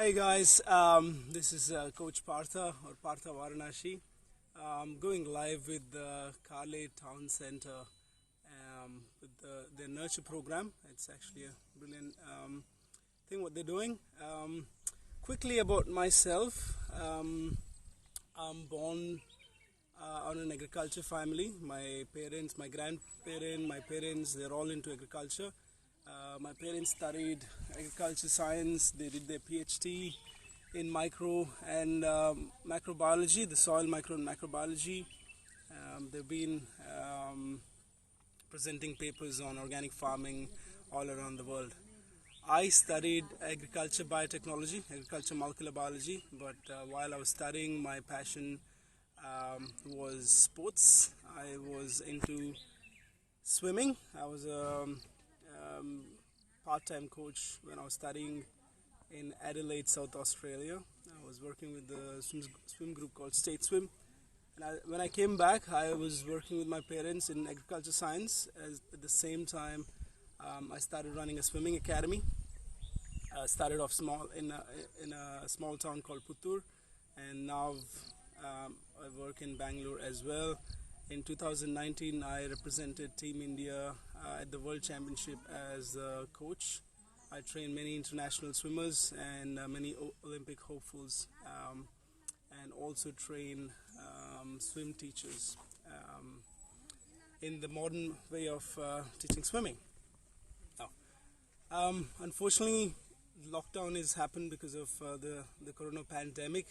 Hey guys, this is Coach Partha or Partha Varanashi. Going live with the Kale Town Center with their nurture program. It's actually a brilliant thing what they're doing. Quickly about myself, I'm born on an agriculture family. My parents, my grandparents, my parents, they're all into agriculture. My parents studied agriculture science. They did their PhD in micro and macrobiology, the soil micro and macrobiology. They've been presenting papers on organic farming all around the world. I studied agriculture biotechnology, agriculture molecular biology, but while I was studying, my passion was sports. I was into swimming. I was a part-time coach when I was studying in Adelaide, South Australia. I was working with the swim group called State Swim. And when I came back, I was working with my parents in agriculture science. At the same time, I started running a swimming academy. I started off small in a small town called Puttur, and now I work in Bangalore as well. In 2019, I represented Team India at the World Championship as a coach. I trained many international swimmers and many Olympic hopefuls, and also train swim teachers in the modern way of teaching swimming. Now, unfortunately, lockdown has happened because of the corona pandemic.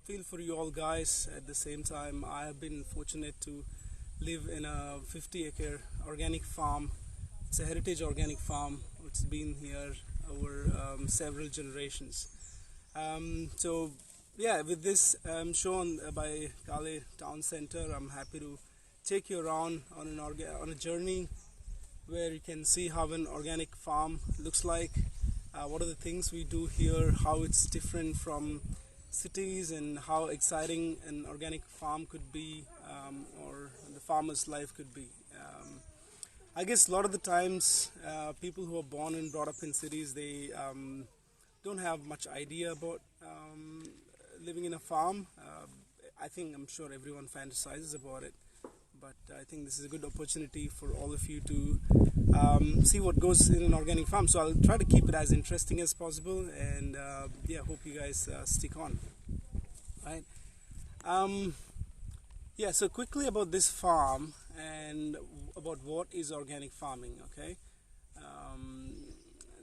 Feel for you all guys. At the same time, I have been fortunate to live in a 50-acre organic farm. It's a heritage organic farm which has been here over several generations. So yeah, with this shown by Kale Town Center, I'm happy to take you around on a journey where you can see how an organic farm looks like, what are the things we do here, how it's different from cities, and how exciting an organic farm could be, or the farmer's life could be. I guess a lot of the times people who are born and brought up in cities, they don't have much idea about living in a farm. I'm sure everyone fantasizes about it, but I think this is a good opportunity for all of you to see what goes in an organic farm. So I'll try to keep it as interesting as possible, and hope you guys stick on. Right? So quickly about this farm and about what is organic farming. Okay,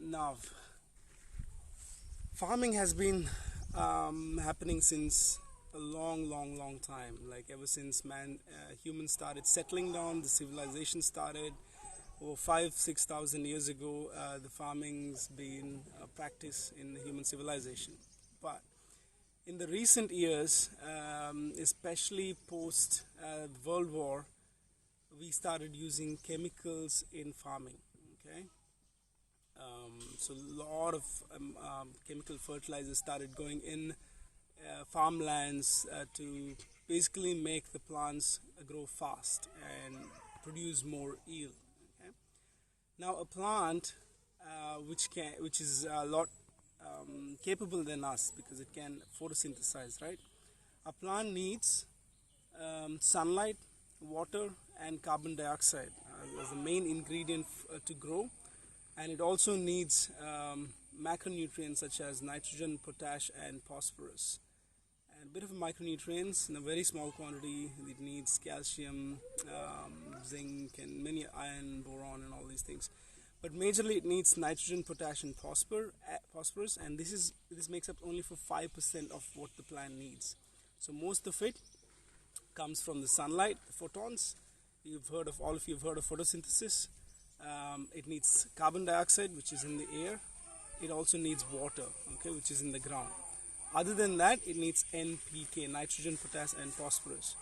now farming has been happening since a long time, like ever since humans started settling down, the civilization started over 5,000-6,000 years ago. The farming's been a practice in the human civilization, but in the recent years, especially post World War, we started using chemicals in farming. Okay, so a lot of chemical fertilizers started going in farmlands to basically make the plants grow fast and produce more yield. Okay? Now, a plant which is a lot capable than us because it can photosynthesize, right? A plant needs sunlight, water, and carbon dioxide as the main ingredient to grow, and it also needs macronutrients such as nitrogen, potash, and phosphorus. And a bit of micronutrients in a very small quantity. It needs calcium, zinc, and many iron, boron, and all these things. But majorly it needs nitrogen, potash, and phosphorus, and this makes up only for 5% of what the plant needs. So most of it comes from the sunlight, the photons. All of you have heard of photosynthesis. It needs carbon dioxide, which is in the air. It also needs water, okay, which is in the ground. Other than that, it needs NPK, nitrogen, potash, and phosphorus.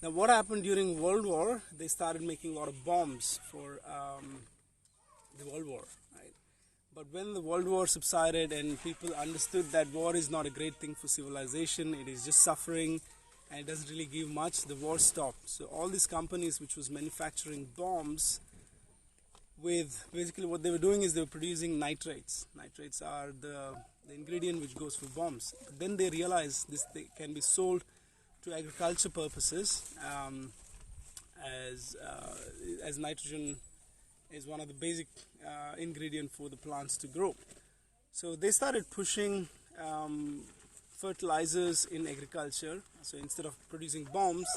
Now, what happened during World War? They started making a lot of bombs for the World War, right? But when the World War subsided and people understood that war is not a great thing for civilization, it is just suffering and it doesn't really give much, the war stopped. So all these companies which was manufacturing bombs with basically what they were doing is they were producing nitrates. Nitrates are the ingredient which goes for bombs. But then they realized this can be sold to agriculture purposes, as nitrogen is one of the basic ingredient for the plants to grow. So they started pushing fertilizers in agriculture. So instead of producing bombs,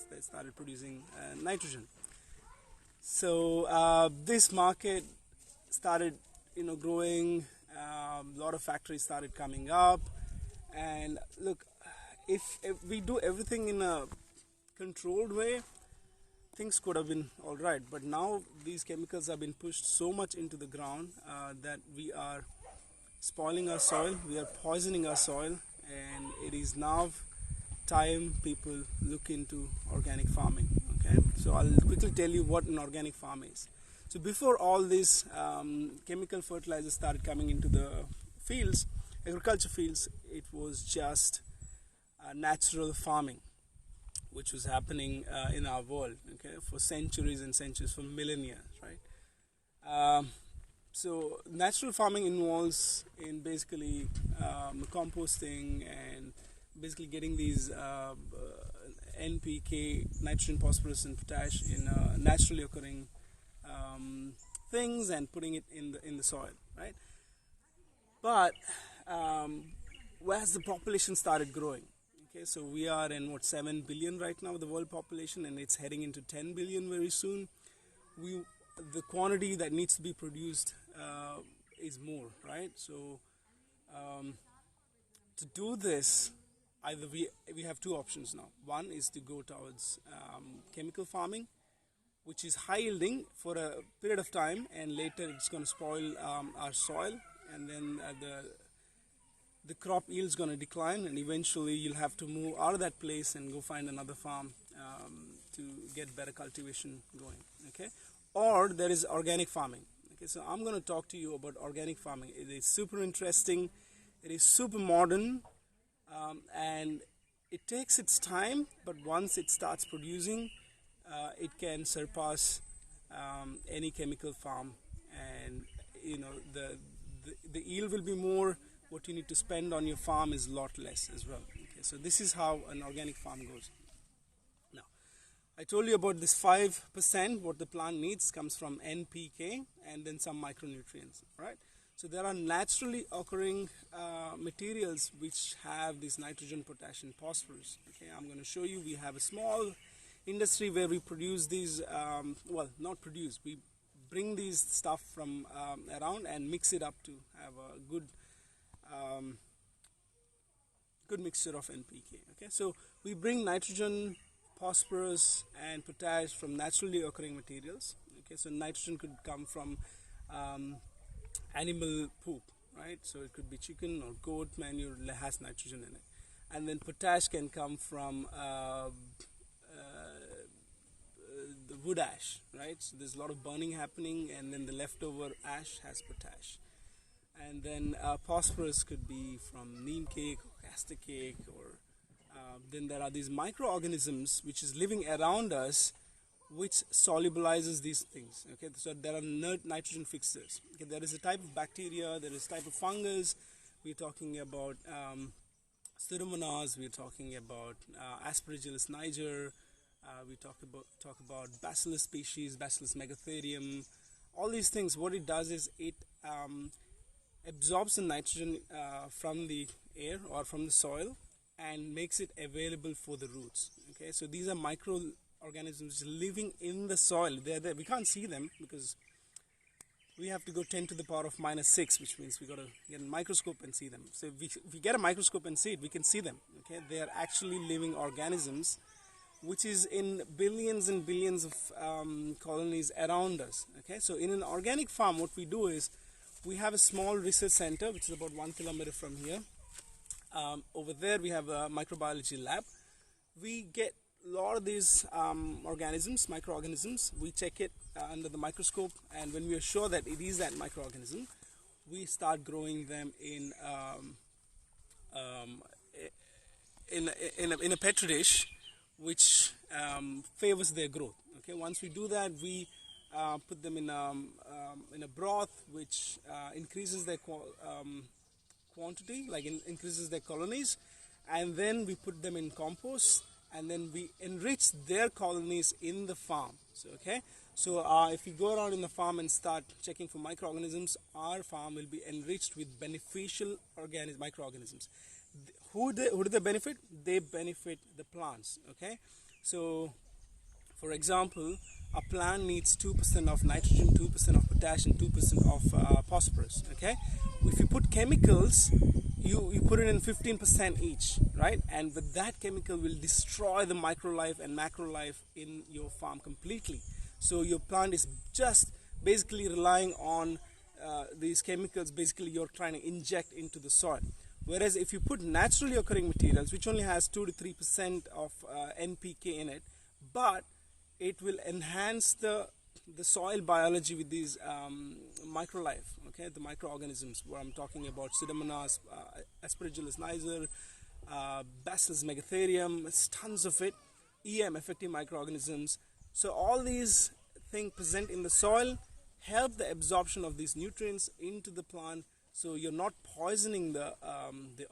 they started producing nitrogen. So this market started, growing. A lot of factories started coming up, and look, if we do everything in a controlled way, things could have been all right. But now these chemicals have been pushed so much into the ground that we are spoiling our soil, we are poisoning our soil, and it is now time people look into organic farming. Okay, so I'll quickly tell you what an organic farm is. So before all these chemical fertilizers started coming into the fields, agriculture fields, it was just natural farming, which was happening in our world, okay, for centuries and centuries, for millennia, right? So natural farming involves in basically composting and basically getting these NPK, nitrogen, phosphorus, and potash in naturally occurring things and putting it in the soil, right? But as the population started growing, okay, so we are in 7 billion right now, the world population, and it's heading into 10 billion very soon. The quantity that needs to be produced is more, right? So to do this, either we have two options now. One is to go towards chemical farming, which is high yielding for a period of time, and later it's going to spoil our soil, and then the crop yield is going to decline, and eventually you'll have to move out of that place and go find another farm to get better cultivation going. Okay, or there is organic farming. Okay, so I'm going to talk to you about organic farming. It is super interesting. It is super modern, and it takes its time, but once it starts producing, it can surpass any chemical farm, and the yield will be more. What you need to spend on your farm is a lot less as well. Okay, so this is how an organic farm goes. Now, I told you about this 5% what the plant needs comes from NPK and then some micronutrients, right? So there are naturally occurring materials which have this nitrogen, potassium, phosphorus. Okay, I'm going to show you. We have a small industry where we produce these, not produce, we bring these stuff from around and mix it up to have a good mixture of NPK. Okay, so we bring nitrogen, phosphorus, and potash from naturally occurring materials. Okay, so nitrogen could come from animal poop, right? So it could be chicken or goat manure that has nitrogen in it, and then potash can come from the wood ash, right? So there's a lot of burning happening, and then the leftover ash has potash. And then phosphorus could be from neem cake or castor cake, or then there are these microorganisms which is living around us, which solubilizes these things. Okay, so there are nitrogen fixers. Okay, there is a type of bacteria, there is a type of fungus. We're talking about Pseudomonas. We're talking about Aspergillus niger. We talk about Bacillus species, Bacillus megatherium. All these things. What it does is it absorbs the nitrogen from the air or from the soil and makes it available for the roots. Okay, so these are microorganisms living in the soil. They're there. We can't see them because we have to go 10 to the power of -6, which means we got to get a microscope and see them. So if we get a microscope and see it, we can see them. Okay, they are actually living organisms, which is in billions and billions of colonies around us. Okay, so in an organic farm, what we do is we have a small research center, which is about 1 kilometer from here. Over there, we have a microbiology lab. We get a lot of these organisms, microorganisms. We check it under the microscope, and when we are sure that it is that microorganism, we start growing them in a petri dish, which favors their growth. Okay, once we do that, we put them in a broth, which increases their quantity, like increases their colonies, and then we put them in compost, and then we enrich their colonies in the farm. So if you go around in the farm and start checking for microorganisms, our farm will be enriched with beneficial microorganisms. Who do they benefit? They benefit the plants. So for example, a plant needs 2% of nitrogen, 2% of potassium, 2% of phosphorus. If you put chemicals, you put it in 15% each, right? And with that chemical will destroy the microlife and macrolife in your farm completely. So your plant is just basically relying on these chemicals. Basically, you're trying to inject into the soil. Whereas if you put naturally occurring materials, which only has 2 to 3% of NPK in it, but it will enhance the soil biology with these microlife, the microorganisms where I'm talking about: Pseudomonas, Aspergillus niger, Bacillus megatherium, tons of it, EM, effective microorganisms. So all these things present in the soil help the absorption of these nutrients into the plant. So you're not poisoning the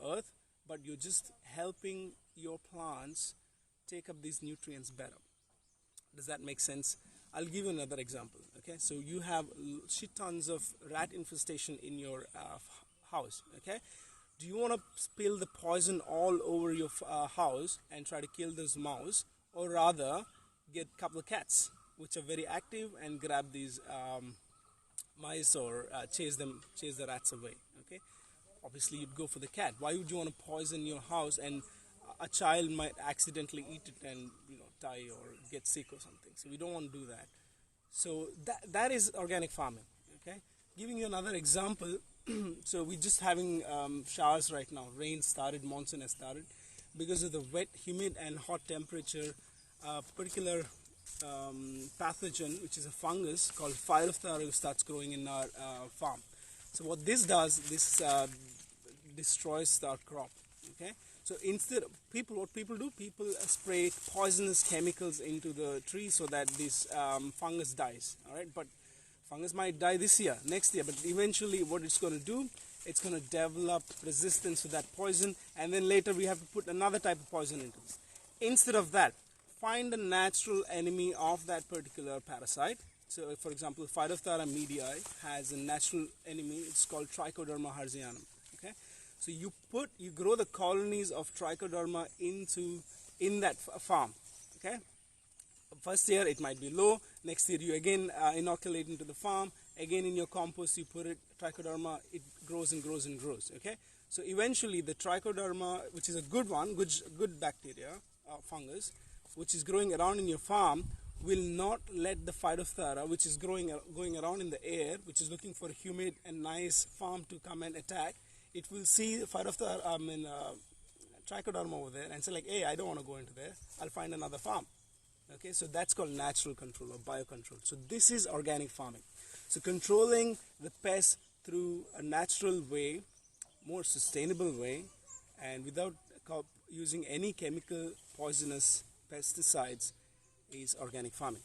earth, but you're just helping your plants take up these nutrients better. Does that make sense? I'll give you another example. So you have shit tons of rat infestation in your house. Do you want to spill the poison all over your house and try to kill those mouse, or rather get a couple of cats which are very active and grab these mice or chase the rats away? Obviously you'd go for the cat. Why would you want to poison your house and a child might accidentally eat it and die or get sick or something? So we don't want to do that. So that is organic farming. Giving you another example. So we're just having showers right now. Rain started, monsoon has started. Because of the wet, humid and hot temperature, a particular pathogen, which is a fungus called Phytophthora, starts growing in our farm. So what this does, this destroys our crop. So instead, what people do, people spray poisonous chemicals into the tree so that this fungus dies. All right, but fungus might die this year, next year, but eventually what it's going to do, it's going to develop resistance to that poison, and then later we have to put another type of poison into this. Instead of that, find a natural enemy of that particular parasite. So for example, Phytophthora medii has a natural enemy. It's called Trichoderma harzianum. So you grow the colonies of Trichoderma in that farm. First year it might be low. Next year you again inoculate into the farm. Again in your compost you put it Trichoderma. It grows and grows and grows. So eventually the Trichoderma, which is a good one, good bacteria, fungus, which is growing around in your farm, will not let the Phytophthora, which is going around in the air, which is looking for a humid and nice farm to come and attack. It will see Phytophthora, Trichoderma over there and say like, hey, I don't want to go into there. I'll find another farm. So that's called natural control or biocontrol. So this is organic farming. So controlling the pests through a natural way, more sustainable way, and without using any chemical poisonous pesticides is organic farming.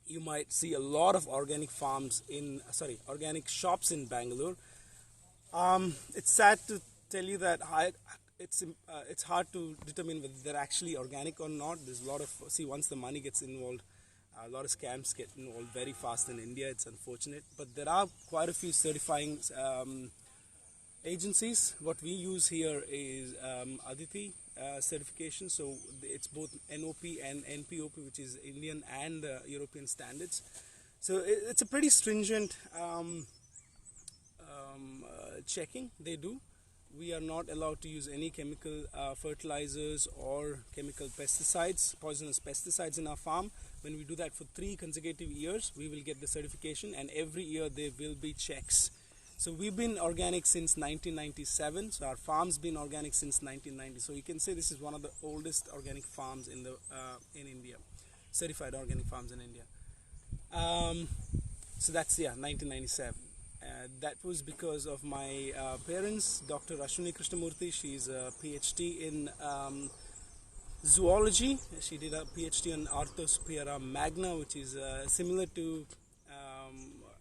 You might see a lot of organic organic shops in Bangalore. It's sad to tell you that it's hard to determine whether they're actually organic or not. There's a lot of, once the money gets involved, a lot of scams get involved very fast in India. It's unfortunate, but there are quite a few certifying agencies. What we use here is Aditi certification. So it's both NOP and NPOP, which is Indian and European standards. So it's a pretty stringent checking they do. We are not allowed to use any chemical fertilizers or chemical pesticides, poisonous pesticides in our farm. When we do that for 3 consecutive years, we will get the certification, and every year there will be checks. So we've been organic since 1997. So our farm's been organic since 1990. So you can say this is one of the oldest organic farms in India, certified organic farms in India. So that's 1997. That was because of my parents, Dr. Ashwini Krishnamurthy. She's a PhD in zoology. She did a PhD on Arthrospira magna, which is similar to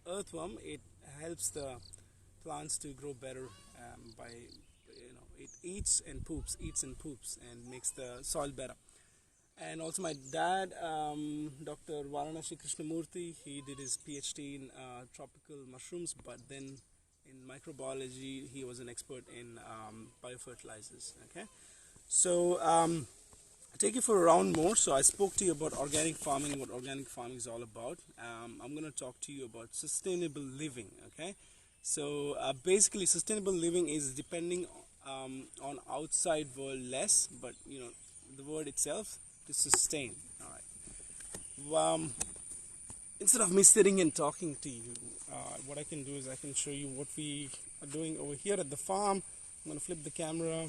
earthworm, it helps the plants to grow better by, it eats and poops, and makes the soil better. And also my dad, Dr. Varanashi Krishnamurthy, he did his PhD in tropical mushrooms, but then in microbiology he was an expert in biofertilizers. Okay, so I take you for a round more. So I spoke to you about organic farming, what organic farming is all about. I'm going to talk to you about sustainable living. Okay, so basically sustainable living is depending on outside world less, but the word itself, to sustain. All right. Instead of me sitting and talking to you, what I can do is I can show you what we are doing over here at the farm. I'm going to flip the camera.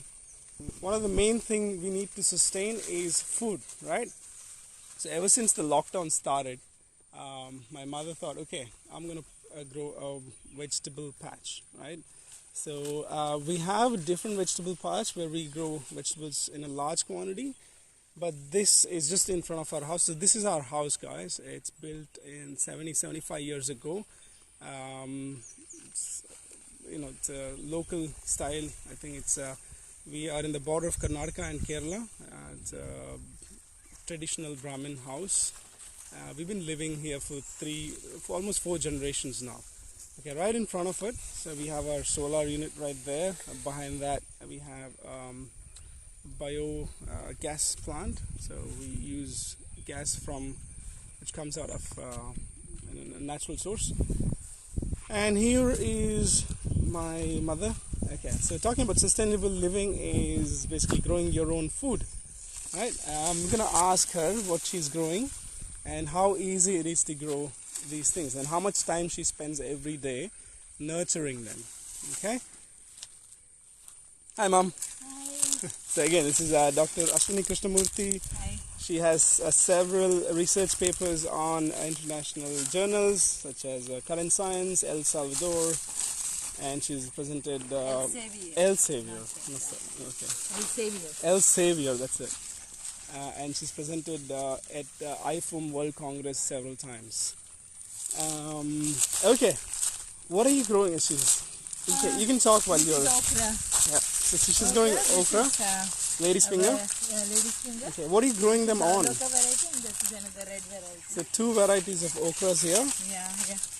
One of the main things we need to sustain is food, right? So ever since the lockdown started, my mother thought, okay, I'm going to grow a vegetable patch, right? So we have a different vegetable patch where we grow vegetables in a large quantity. But this is just in front of our house. So this is our house, guys. It's built in 75 years ago. It's a local style. I think we are in the border of Karnataka and Kerala. It's a traditional Brahmin house. We've been living here for almost 4 generations now. Okay, right in front of it. So we have our solar unit right there. Behind that, we have bio gas plant. So we use gas which comes out of a natural source. And here is my mother. Okay, so talking about sustainable living is basically growing your own food, right? I'm gonna ask her what she's growing and how easy it is to grow these things and how much time she spends every day nurturing them. Okay. Hi, Mom. So again, this is Dr. Ashwini Krishnamurthy. Hi. She has several research papers on international journals such as Current Science, El Salvador, and she's presented Elsevier. Elsevier, that's it. And she's presented at IFOM World Congress several times. Okay, what are you growing? You can talk while you're... Okra. Yeah. So she's growing okra, lady's finger. Yeah, lady's finger. Okay, what are you growing them on? Local variety, and this is another red variety. So 2 varieties of okras here. Yeah.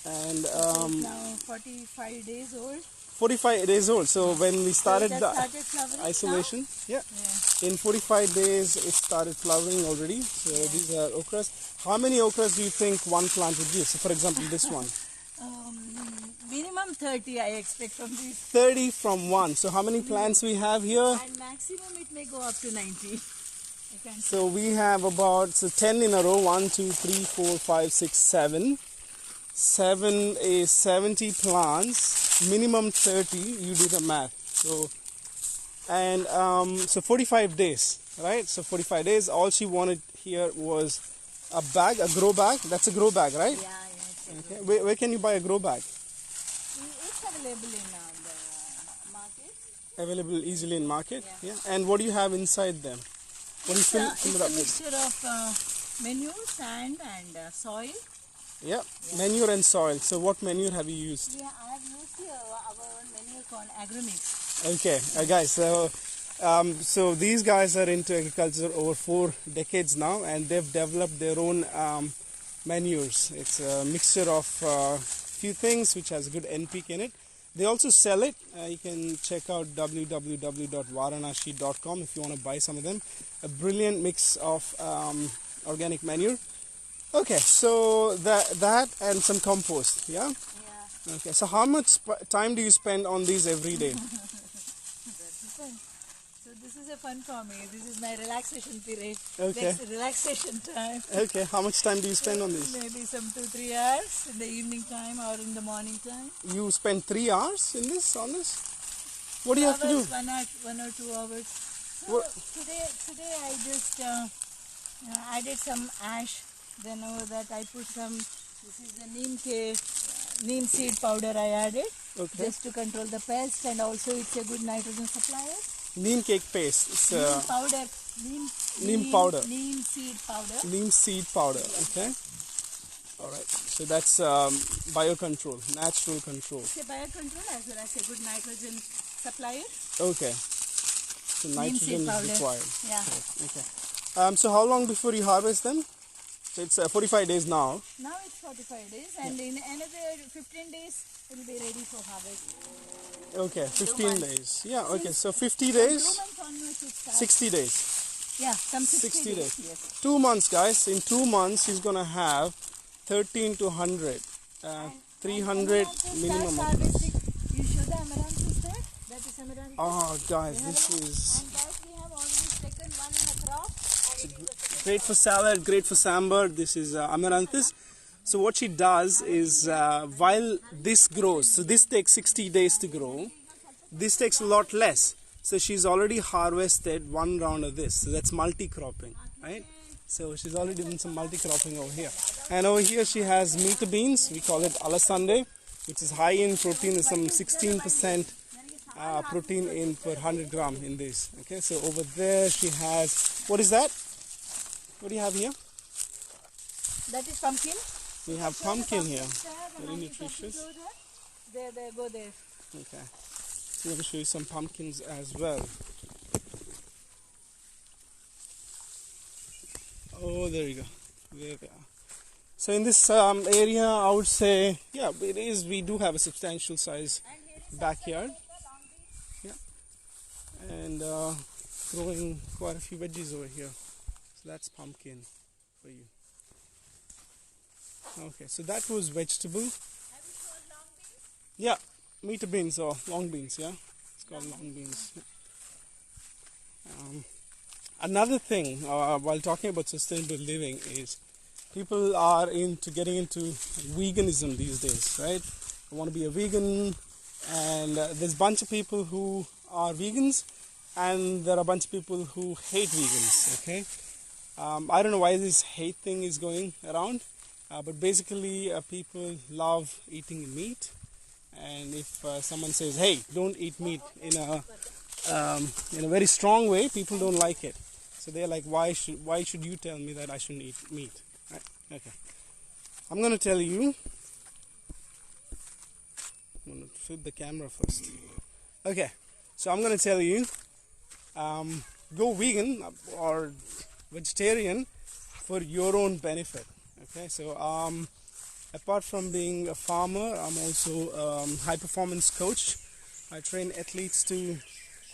And it's now 45 days old. 45 days old. So when we started the isolation, yeah. In 45 days it started flowering already. So these are okras. How many okras do you think one plant would give? So for example, this one. Minimum 30 I expect from this. 30 from one. So how many plants we have here? And maximum it may go up to 90. So we have about 10 in a row. 1, 2, 3, 4, 5, 6, 7. 7 is 70 plants. Minimum 30. You do the math. So 45 days, right? So 45 days. All she wanted here was a bag, a grow bag. That's a grow bag, right? Yeah. Okay. Where can you buy a grow bag? It's available in the market. Available easily in market. Yeah. And what do you have inside them? What do you fill it up with? It's a mixture of manure, sand, and soil. Yeah, manure and soil. So what manure have you used? Yeah, I have used our own manure called Agromix. Okay, guys. So these guys are into agriculture over 4 decades now, and they've developed their own manures. It's a mixture of few things which has good NPK in it. They also sell it. You can check out www.varanashi.com if you want to buy some of them. A brilliant mix of organic manure. Okay, so that and some compost, yeah? Yeah. Okay, so how much time do you spend on these every day? So this is a fun for me. This is my relaxation period. Okay. Relaxation time. Okay, how much time do you spend on these? Maybe some 2-3 hours in the evening time or in the morning time. You spend 3 hours on this? What do you have to do? 1 or 2 hours. So today I just added some ash. Then over that I put some, this is the neem seed powder I added. Okay. Just to control the pest, and also it's a good nitrogen supplier. Neem cake paste. It's neem powder. Neem powder. Neem seed powder. Neem seed powder, okay. All right. So that's biocontrol, natural control. It's a biocontrol as well as a good nitrogen supplier. Okay. So Neem seed nitrogen is powder. required. Yeah. Okay. So how long before you harvest them? So it's 45 days now. Now it's 45 days, and in another 15 days it will be ready for harvest. Okay, 15 days. Yeah, okay. So 50 From days, 2 months onwards it starts. 60 days. Yeah, some 60 days. Yes. 2 months, guys. In 2 months, he's going to have 13 to 100. 300 minimum. Harvesting. You show the amaranthus there? That is amaranthus. Oh, guys, this is And guys, we have already taken one crop. And it is great for salad, great for sambar. This is Amaranthus. So what she does is while this grows, so this takes 60 days to grow, this takes a lot less. So she's already harvested one round of this. So that's multi-cropping, right? So she's already done some multi-cropping over here. And over here she has meter beans. We call it Alasande, which is high in protein. There's some 16% protein in per 100 gram in this. Okay, so over there she has, what is that? What do you have here? That is pumpkin. We have pumpkin here. Very nutritious. There, go there. Okay. So I'm going to show you some pumpkins as well. Oh, there you go. There they are. So in this area, I would say, yeah, it is. We do have a substantial size backyard. Yeah. And growing quite a few veggies over here. So that's pumpkin for you. Okay, so that was vegetable. Have you shown long beans? Yeah, meter beans or long beans, yeah. It's called long beans. Another thing while talking about sustainable living is people are getting into veganism these days, right? They want to be a vegan, and there's a bunch of people who are vegans, and there are a bunch of people who hate vegans, okay? I don't know why this hate thing is going around. But basically, people love eating meat, and if someone says, "Hey, don't eat meat," in a very strong way, people don't like it. So they're like, "Why should you tell me that I shouldn't eat meat?" Right? Okay. I'm going to tell you. I'm going to flip the camera first. Okay. So I'm going to tell you, go vegan or vegetarian for your own benefit. Okay, so apart from being a farmer, I'm also a high performance coach. I train athletes to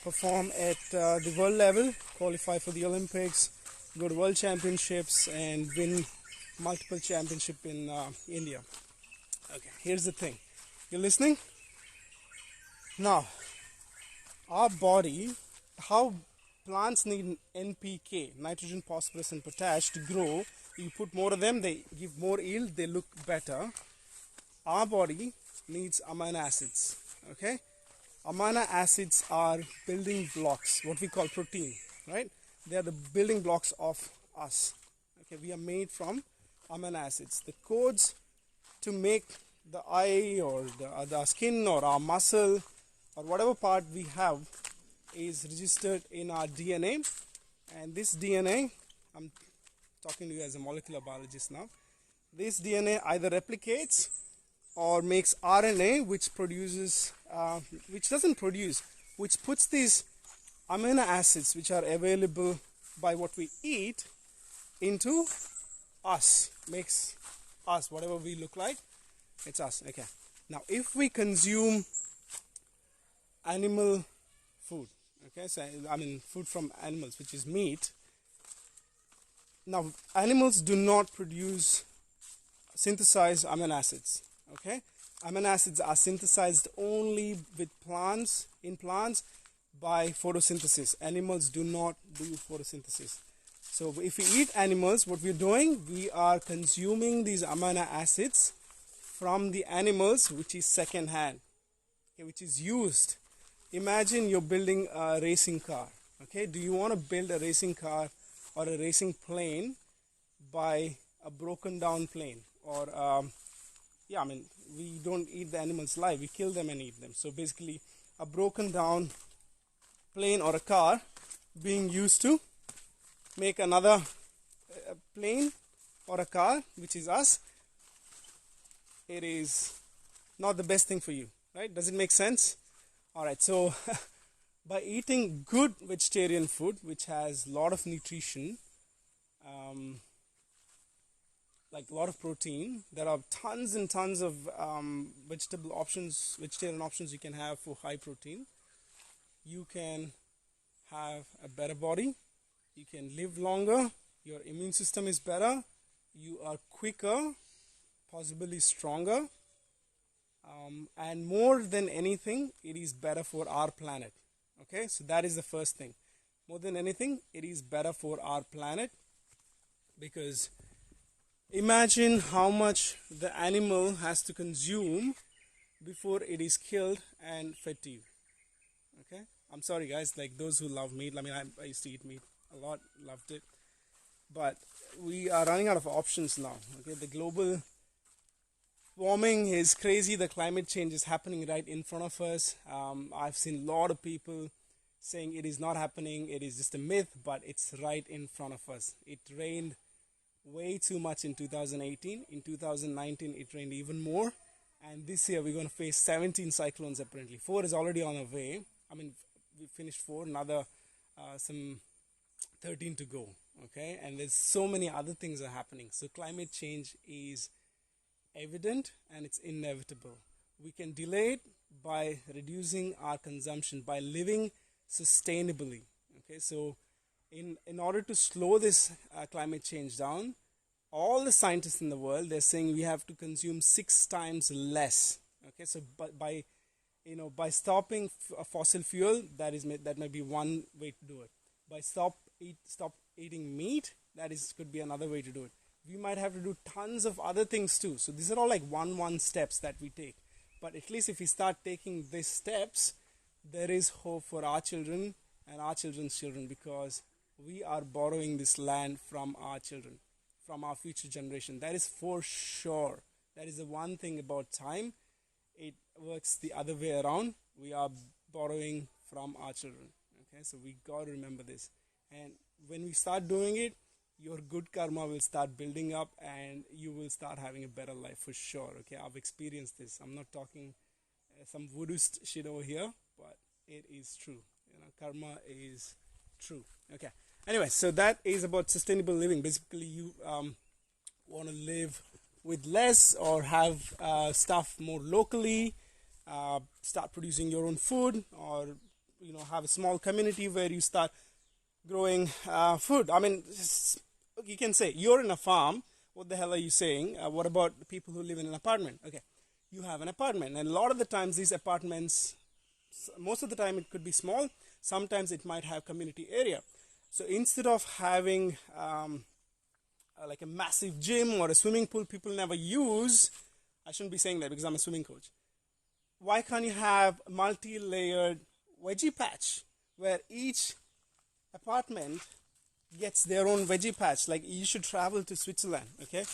perform at the world level, qualify for the Olympics, go to world championships, and win multiple championships in India. Okay, here's the thing. You listening? Now, our body, how plants need NPK, nitrogen, phosphorus, and potash to grow. You put more of them, they give more yield, they look better. Our body needs amino acids. Okay, amino acids are building blocks, what we call protein, right? They are the building blocks of us. Okay, we are made from amino acids. The codes to make the eye or the skin or our muscle or whatever part we have is registered in our DNA, and this DNA, I'm talking to you as a molecular biologist now, this DNA either replicates or makes RNA, which puts these amino acids which are available by what we eat into us, makes us whatever we look like, it's us. Okay, now if we consume animal food, okay, so I mean food from animals, which is meat. Now, animals do not synthesize amino acids. Okay, amino acids are synthesized only in plants by photosynthesis. Animals do not do photosynthesis. So, if we eat animals, what we're doing, we are consuming these amino acids from the animals, which is second hand, okay, which is used. Imagine you're building a racing car. Okay, do you want to build a racing car or a racing plane by a broken down plane? Or yeah, I mean, we don't eat the animals live, we kill them and eat them. So basically a broken down plane or a car being used to make another plane or a car, which is us, it is not the best thing for you, right? Does it make sense? All right, so by eating good vegetarian food, which has a lot of nutrition, like a lot of protein, there are tons and tons of vegetarian options you can have for high protein. You can have a better body, you can live longer, your immune system is better, you are quicker, possibly stronger, and more than anything, it is better for our planet. Okay, so that is the first thing. More than anything, it is better for our planet, because imagine how much the animal has to consume before it is killed and fed to you. Okay, I'm sorry guys, like those who love meat, I mean I used to eat meat a lot, loved it, but we are running out of options now. Okay, the global warming is crazy, the climate change is happening right in front of us. I've seen a lot of people saying it is not happening, it is just a myth, but it's right in front of us. It rained way too much in 2018. In 2019 it rained even more, and this year we're going to face 17 cyclones apparently. 4 is already on our way. I mean, we finished 4, another some 13 to go. Okay, and there's so many other things are happening. So climate change is evident and it's inevitable. We can delay it by reducing our consumption, by living sustainably. Okay, so in order to slow this climate change down, all the scientists in the world, they're saying we have to consume 6 times less. Okay, so by stopping fossil fuel, that might be one way to do it. By stop eating meat, could be another way to do it. We might have to do tons of other things too. So these are all like one steps that we take. But at least if we start taking these steps, there is hope for our children and our children's children, because we are borrowing this land from our children, from our future generation. That is for sure. That is the one thing about time. It works the other way around. We are borrowing from our children. Okay, so we got to remember this. And when we start doing it, your good karma will start building up and you will start having a better life for sure. Okay, I've experienced this. I'm not talking some voodooist shit over here, but it is true. Karma is true. Okay, anyway, so that is about sustainable living. Basically, you want to live with less or have stuff more locally, start producing your own food, or have a small community where you start growing food. I mean, you can say you're in a farm. What the hell are you saying? What about the people who live in an apartment? Okay, you have an apartment, and a lot of the times these apartments, most of the time it could be small. Sometimes it might have community area. So instead of having like a massive gym or a swimming pool people never use, I shouldn't be saying that because I'm a swimming coach. Why can't you have multi-layered veggie patch where each apartment gets their own veggie patch? Like, you should travel to Switzerland. Okay,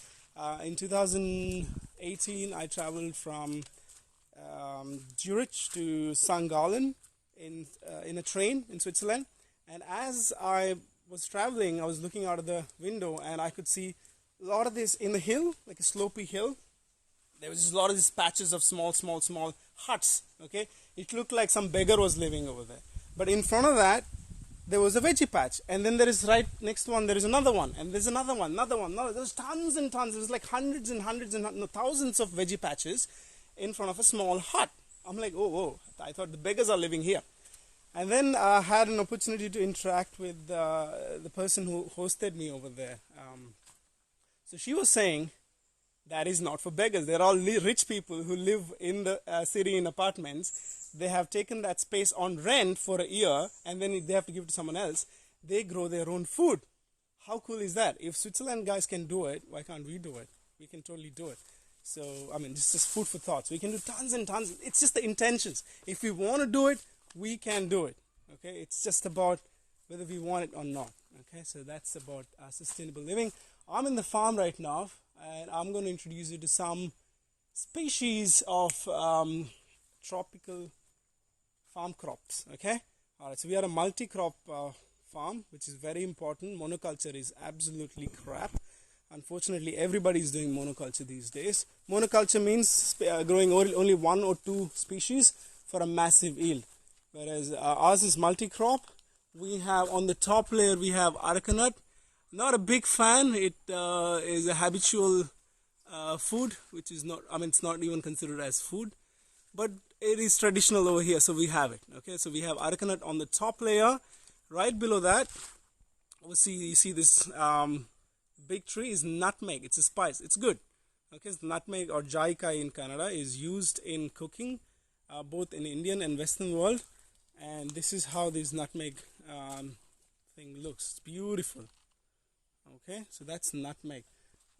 in 2018 I traveled from Zurich to St. Gallen in a train in Switzerland, and as I was traveling, I was looking out of the window and I could see a lot of this in the hill, like a slopey hill. There was just a lot of these patches of small huts. Okay, it looked like some beggar was living over there. But in front of that, there was a veggie patch, and then there is right next one, there is another one, and there's another one. There's tons and tons. There's like hundreds and thousands of veggie patches in front of a small hut. I'm like, oh, I thought the beggars are living here. And then I had an opportunity to interact with the person who hosted me over there. So she was saying, that is not for beggars. They're all rich people who live in the city in apartments. They have taken that space on rent for a year, and then they have to give it to someone else. They grow their own food. How cool is that? If Switzerland guys can do it, why can't we do it? We can totally do it. So, I mean, this is just food for thoughts. We can do tons and tons. It's just the intentions. If we want to do it, we can do it. Okay, it's just about whether we want it or not. Okay, so that's about sustainable living. I'm in the farm right now, and I'm going to introduce you to some species of tropical farm crops. Okay, all right. So we are a multi-crop farm, which is very important. Monoculture is absolutely crap. Unfortunately, everybody is doing monoculture these days. Monoculture means growing only one or two species for a massive yield, whereas ours is multi-crop. We have on the top layer we have areca nut. Not a big fan. It is a habitual food, which is not. I mean, it's not even considered as food, but it is traditional over here, so we have it. Okay, so we have areca nut on the top layer. Right below that, you see this big tree is nutmeg. It's a spice. It's good. Okay, so nutmeg or jaikai in Kannada is used in cooking, both in Indian and Western world. And this is how this nutmeg thing looks. It's beautiful. Okay, so that's nutmeg.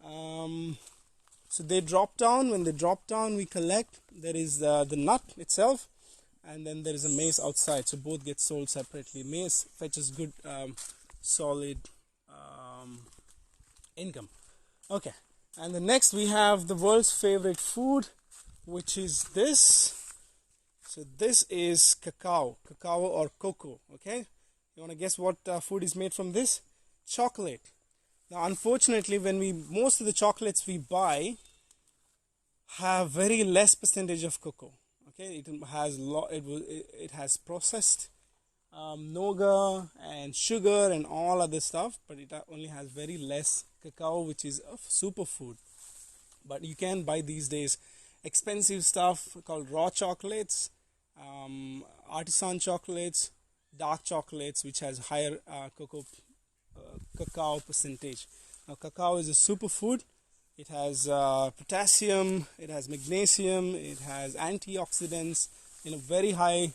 So they drop down. When they drop down, we collect. There is the nut itself, and then there is a maize outside. So both get sold separately. Maize fetches good, solid income. Okay, and the next we have the world's favorite food, which is this. So this is cacao or cocoa. Okay, you want to guess what food is made from this? Chocolate. Now, unfortunately, most of the chocolates we buy have very less percentage of cocoa. Okay, it has processed nougat and sugar and all other stuff, but it only has very less cacao, which is a superfood. But you can buy these days expensive stuff called raw chocolates, artisan chocolates, dark chocolates, which has higher cacao percentage. Now, cacao is a superfood. It has potassium, it has magnesium, it has antioxidants in a very high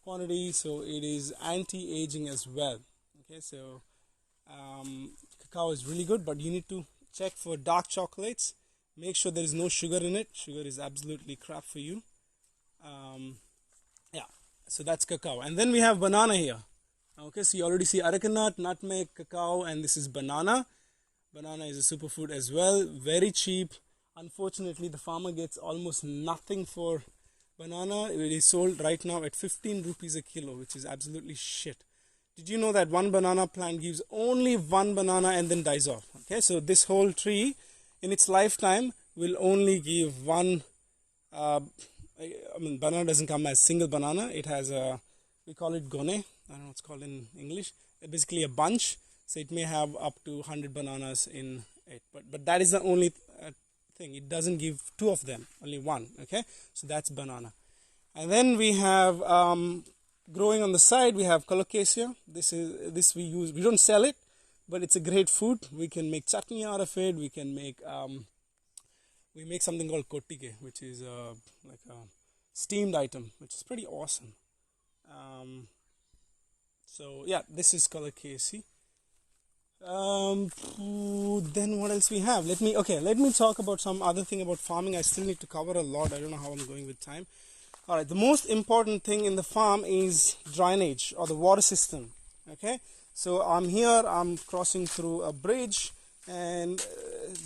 quantity, so it is anti-aging as well. Okay, so cacao is really good, but you need to check for dark chocolates. Make sure there is no sugar in it. Sugar is absolutely crap for you. Yeah, so that's cacao. And then we have banana here. Okay, so you already see areca nut, nutmeg, cacao, and this is banana. Banana is a superfood as well. Very cheap. Unfortunately, the farmer gets almost nothing for banana. It is sold right now at 15 rupees a kilo, which is absolutely shit. Did you know that one banana plant gives only one banana and then dies off? Okay, so this whole tree in its lifetime will only give one. Banana doesn't come as single banana. It has we call it gone. I don't know what it's called in English. Basically a bunch. So it may have up to 100 bananas in it. But that is the only thing. It doesn't give two of them, only one. Okay, so that's banana. And then we have growing on the side, we have colocasia. This we use. We don't sell it, but it's a great food. We can make chutney out of it. We can make something called kottike, which is like a steamed item, which is pretty awesome. So yeah, this is colocasia. Then what else we have? Let me talk about some other thing about farming. I still need to cover a lot. I don't know how I'm going with time. Alright, the most important thing in the farm is drainage or the water system. Okay, so I'm crossing through a bridge, and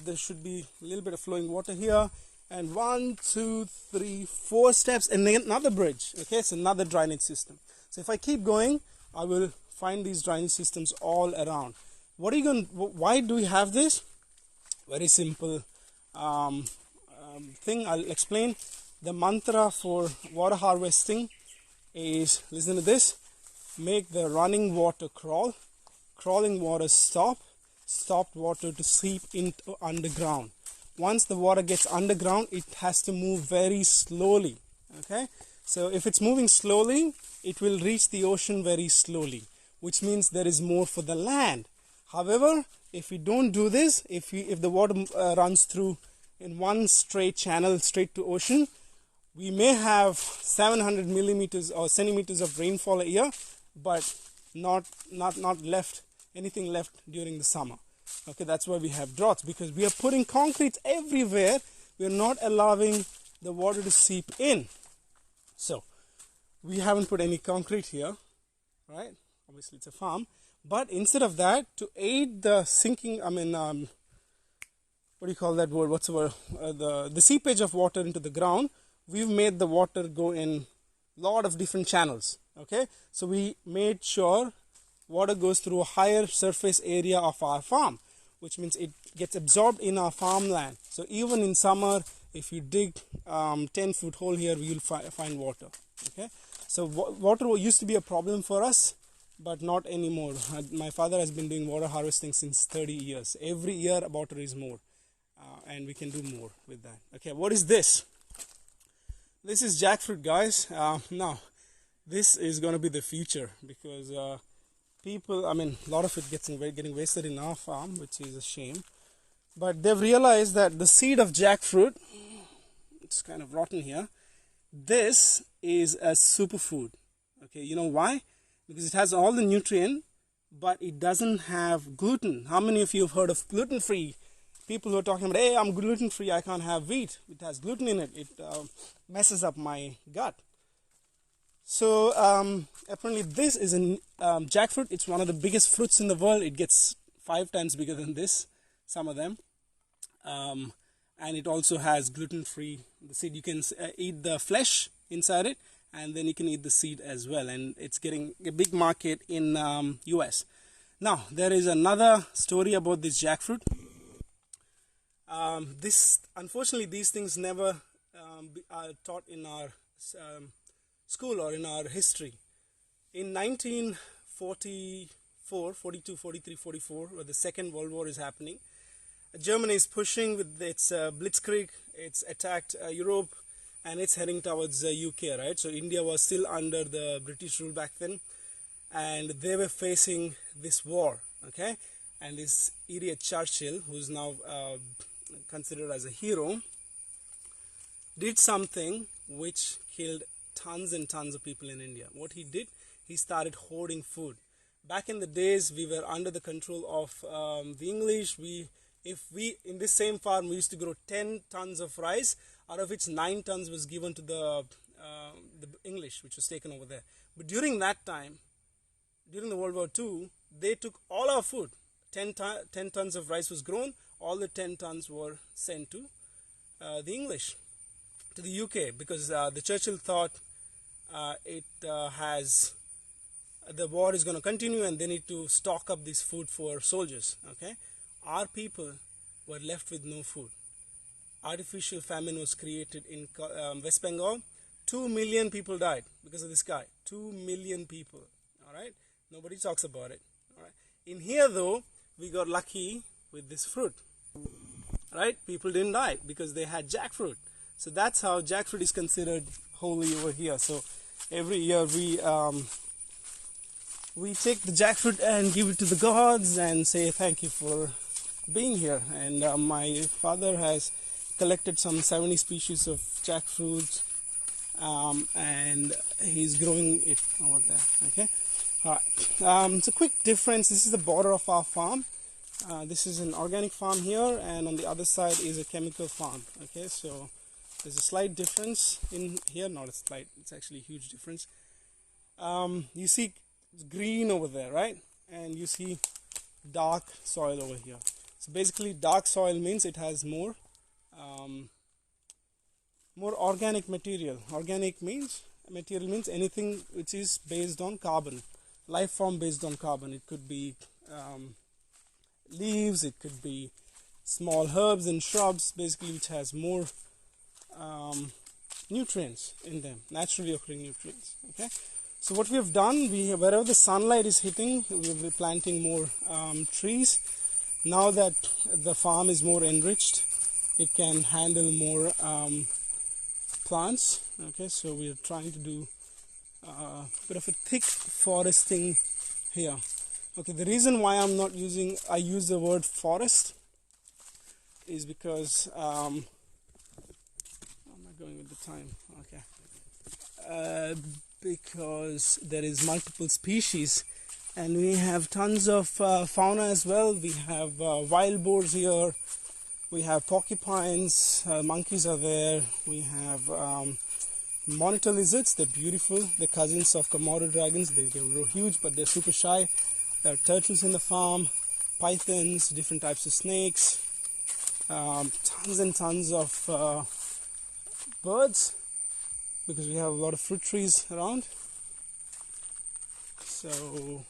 there should be a little bit of flowing water here, and 1, 2, 3, 4 steps, and then another bridge. Okay, it's another drainage system. So if I keep going, I will find these drainage systems all around. Why do we have this? Very simple thing. I'll explain. The mantra for water harvesting is, listen to this: make the running water crawl, crawling water stop, stopped water to seep into underground. Once the water gets underground, it has to move very slowly. Okay, so if it's moving slowly, it will reach the ocean very slowly, which means there is more for the land. However, if we don't do this, if the water runs through in one straight channel straight to ocean, we may have 700 millimeters or centimeters of rainfall a year, but not anything left during the summer. Okay, that's why we have droughts, because we are putting concrete everywhere. We are not allowing the water to seep in. So we haven't put any concrete here, right? Obviously it's a farm, but instead of that, to aid the sinking, what do you call that word? What's the word? The seepage of water into the ground. We've made the water go in a lot of different channels. Okay, so we made sure water goes through a higher surface area of our farm, which means it gets absorbed in our farmland. So even in summer, if you dig 10-foot hole here, you'll find water. Okay, so water used to be a problem for us, but not anymore. My father has been doing water harvesting since 30 years. Every year water is more, and we can do more with that. Okay, what is this? This is jackfruit, guys. Now this is going to be the future, because people, I mean, a lot of it getting wasted in our farm, which is a shame. But they've realized that the seed of jackfruit, it's kind of rotten here, this is a superfood. Okay, you know why? Because it has all the nutrient, but it doesn't have gluten. How many of you have heard of gluten-free? People who are talking about, hey, I'm gluten-free, I can't have wheat. It has gluten in it. It messes up my gut. So apparently this is a jackfruit. It's one of the biggest fruits in the world. It gets 5 times bigger than this, some of them. And it also has gluten-free. The seed, you can eat the flesh inside it, and then you can eat the seed as well. And it's getting a big market in US. Now, there is another story about this jackfruit. Unfortunately, these things never are taught in our school or in our history. In 1944, 42, 43, 44, where the Second World War is happening, Germany is pushing with its blitzkrieg. It's attacked Europe, and it's heading towards UK, right? So India was still under the British rule back then, and they were facing this war, okay? And this idiot Churchill, who's now considered as a hero, did something which killed tons and tons of people in India. What he did, he started hoarding food. Back in the days, we were under the control of the English. If we in this same farm, we used to grow 10 tons of rice, out of which 9 tons was given to the English, which was taken over there. But during that time, during the World War II, they took all our food. 10 tons of rice was grown. All the 10 tons were sent to the English, to the UK, because the Churchill thought the war is going to continue, and they need to stock up this food for soldiers. Okay, our people were left with no food. Artificial famine was created in West Bengal. 2 million people died because of this guy. 2 million people. All right, nobody talks about it. All right, in here though, we got lucky with this fruit. Right, people didn't die because they had jackfruit. So that's how jackfruit is considered holy over here. So every year we take the jackfruit and give it to the gods and say thank you for being here. And my father has collected some 70 species of jackfruit, and he's growing it over there. Okay, all right. It's a quick difference. This is the border of our farm. This is an organic farm here, and on the other side is a chemical farm. Okay, so there's a slight difference in here. Not a slight, it's actually a huge difference. You see green over there, right? And you see dark soil over here. So basically dark soil means it has more organic material. Organic means anything which is based on carbon, life form based on carbon. It could be leaves, it could be small herbs and shrubs, basically, which has more nutrients in them, naturally occurring nutrients. Okay, so what we have done, wherever the sunlight is hitting, we will be planting more trees. Now that the farm is more enriched, it can handle more plants. Okay, so we are trying to do a bit of a thick foresting here. Okay, the reason why I use the word forest is because how am I going with the time? Okay, because there is multiple species, and we have tons of fauna as well. We have wild boars here, we have porcupines, monkeys are there, we have monitor lizards. They're beautiful, they're cousins of Komodo dragons. They grow huge, but they're super shy. There are turtles in the farm, pythons, different types of snakes, tons and tons of birds, because we have a lot of fruit trees around. So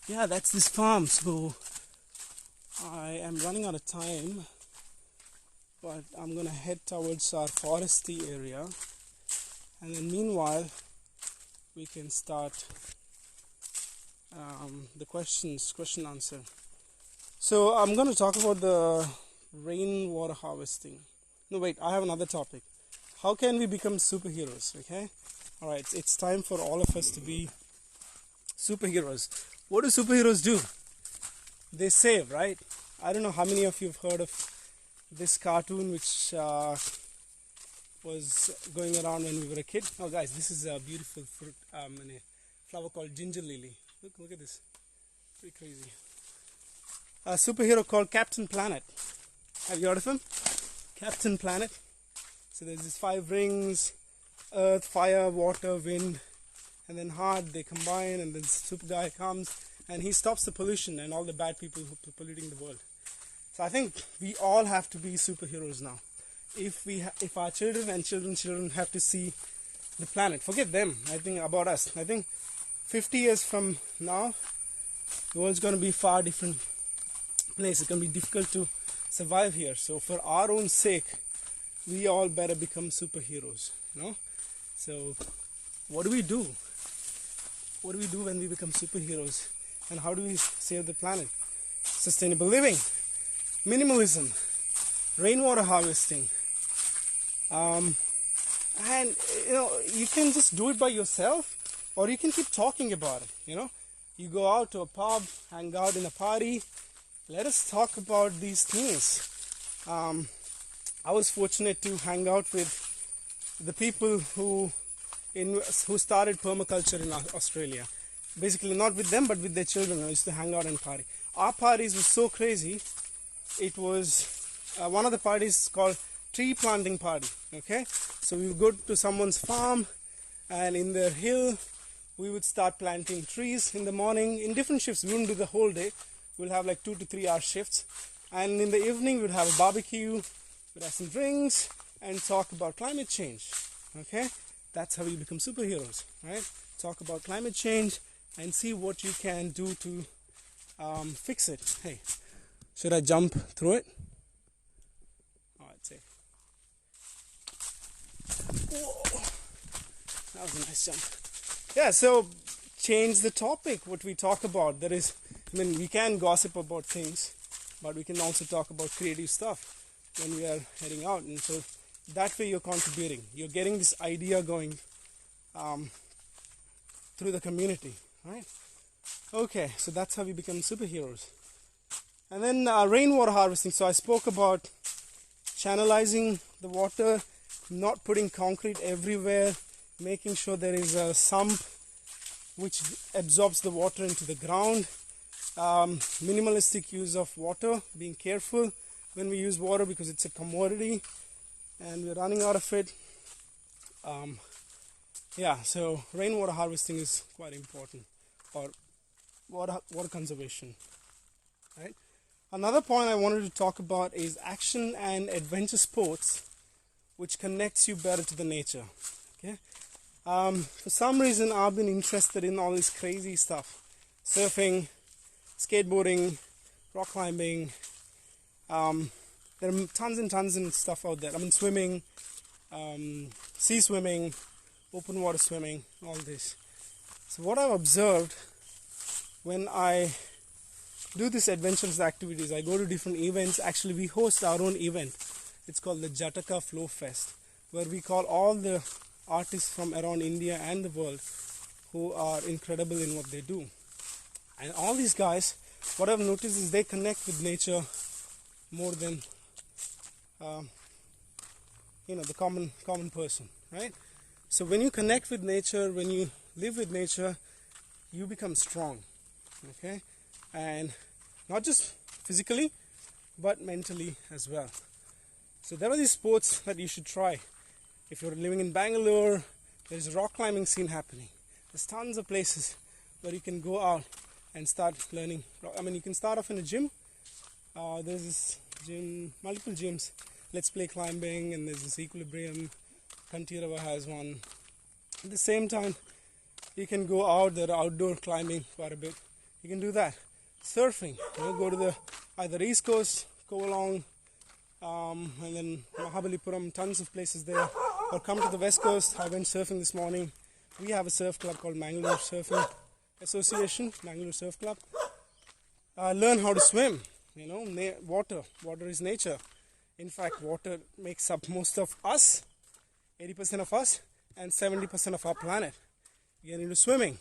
yeah, that's this farm. So I am running out of time, but I'm gonna head towards our foresty area, and then meanwhile we can start the question answer. So I'm going to talk about the rainwater harvesting. No, wait, I have another topic. How can we become superheroes? Okay, all right, it's time for all of us to be superheroes. What do superheroes do? They save, right? I don't know how many of you have heard of this cartoon which was going around when we were a kid. Oh guys, this is a beautiful fruit, a flower called ginger lily. Look at this, pretty crazy. A superhero called Captain Planet. Have you heard of him? Captain Planet. So there's these 5 rings: earth, fire, water, wind, and then heart. They combine, and then super guy comes and he stops the pollution and all the bad people who are polluting the world. So I think we all have to be superheroes now. If our children and children have to see the planet, forget them. I think about us. I think 50 years from now, the world's going to be far different place. It's going to be difficult to survive here. So for our own sake, we all better become superheroes, you know. So what do we do? What do we do when we become superheroes? And how do we save the planet? Sustainable living, minimalism, rainwater harvesting. And you know, you can just do it by yourself, or you can keep talking about it. You know, you go out to a pub, hang out in a party. Let us talk about these things. I was fortunate to hang out with the people who started permaculture in Australia. Basically, not with them, but with their children. I used to hang out and party. Our parties were so crazy. It was one of the parties called tree planting party. Okay, so we would go to someone's farm, and in their hill, we would start planting trees in the morning in different shifts. We wouldn't do the whole day. We'll have like 2 to 3 hour shifts, and in the evening we'd have a barbecue, we'd have some drinks, and talk about climate change. Okay, that's how we become superheroes, right? Talk about climate change and see what you can do to fix it. Hey, should I jump through it? Oh, I'd say. Whoa. That was a nice jump. Yeah, so change the topic, what we talk about. There is, I mean, we can gossip about things, but we can also talk about creative stuff when we are heading out. And so that way you're contributing. You're getting this idea going through the community, right? Okay, so that's how we become superheroes. And then rainwater harvesting. So I spoke about channelizing the water, not putting concrete everywhere, making sure there is a sump which absorbs the water into the ground. Minimalistic use of water, being careful when we use water because it's a commodity and we're running out of it. Yeah, so rainwater harvesting is quite important, or water conservation, right? Another point I wanted to talk about is action and adventure sports, which connects you better to the nature. Okay, for some reason I've been interested in all this crazy stuff: surfing, skateboarding, rock climbing. There are tons and tons of stuff out there. I mean, swimming, sea swimming, open water swimming, all this. So what I've observed when I do these adventurous activities, I go to different events. Actually, we host our own event. It's called the Jataka Flow Fest, where we call all the artists from around India and the world who are incredible in what they do. And all these guys, what I've noticed is they connect with nature more than the common person, right? So when you connect with nature, when you live with nature, you become strong, okay? And not just physically, but mentally as well. So there are these sports that you should try. If you're living in Bangalore, there's a rock climbing scene happening. There's tons of places where you can go out and start learning. I mean, you can start off in a gym. There's this gym, multiple gyms. Let's Play Climbing, and there's this Equilibrium. Kantirava has one. At the same time, you can go out. There are outdoor climbing quite a bit. You can do that. surfing. Go to the either East Coast, go along, and then Mahabalipuram, tons of places there. Or come to the West Coast. I went surfing this morning. We have a surf club called Mangalore Surfing Association, Mangalore Surf Club. Learn how to swim. Water is nature. In fact, water makes up most of us, 80% of us, and 70% of our planet. Get into swimming.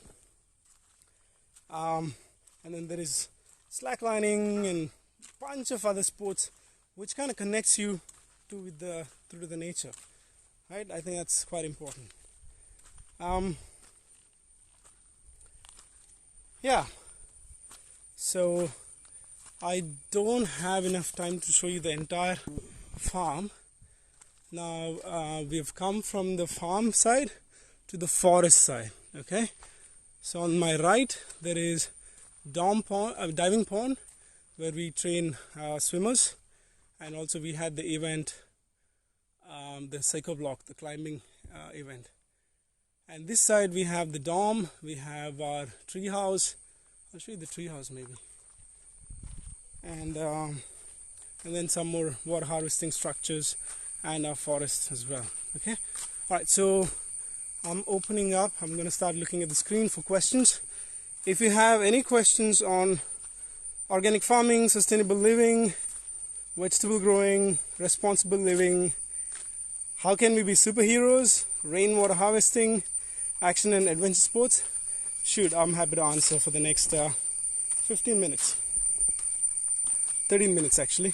And then there is slacklining and a bunch of other sports which kind of connects you to the nature. Right? I think that's quite important. Yeah. So I don't have enough time to show you the entire farm. Now we've come from the farm side to the forest side. Okay. So on my right there is diving pond where we train swimmers, and also we had the event, the Psycho Block, the climbing event. And this side we have the dome, we have our tree house. I'll show you the tree house maybe. And then some more water harvesting structures and our forest as well. Okay. Alright, so I'm opening up. I'm going to start looking at the screen for questions. If you have any questions on organic farming, sustainable living, vegetable growing, responsible living, how can we be superheroes, rainwater harvesting, action and adventure sports, shoot, I'm happy to answer for the next 15 minutes. 13 minutes actually.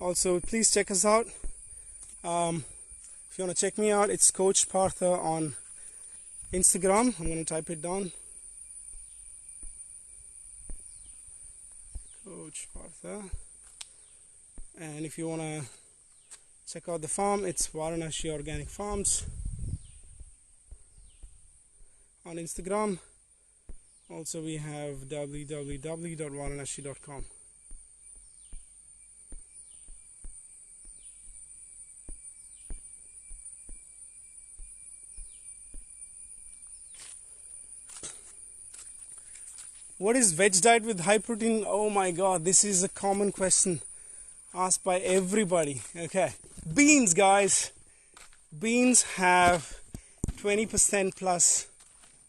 Also, please check us out. If you want to check me out, it's Coach Partha on Instagram. I'm going to type it down. Coach Partha. And if you want to check out the farm, it's Varanashi Organic Farms on Instagram. Also, we have www.varanashi.com. What is veg diet with high protein? Oh my god, this is a common question asked by everybody. Okay, beans, guys. Beans have 20% plus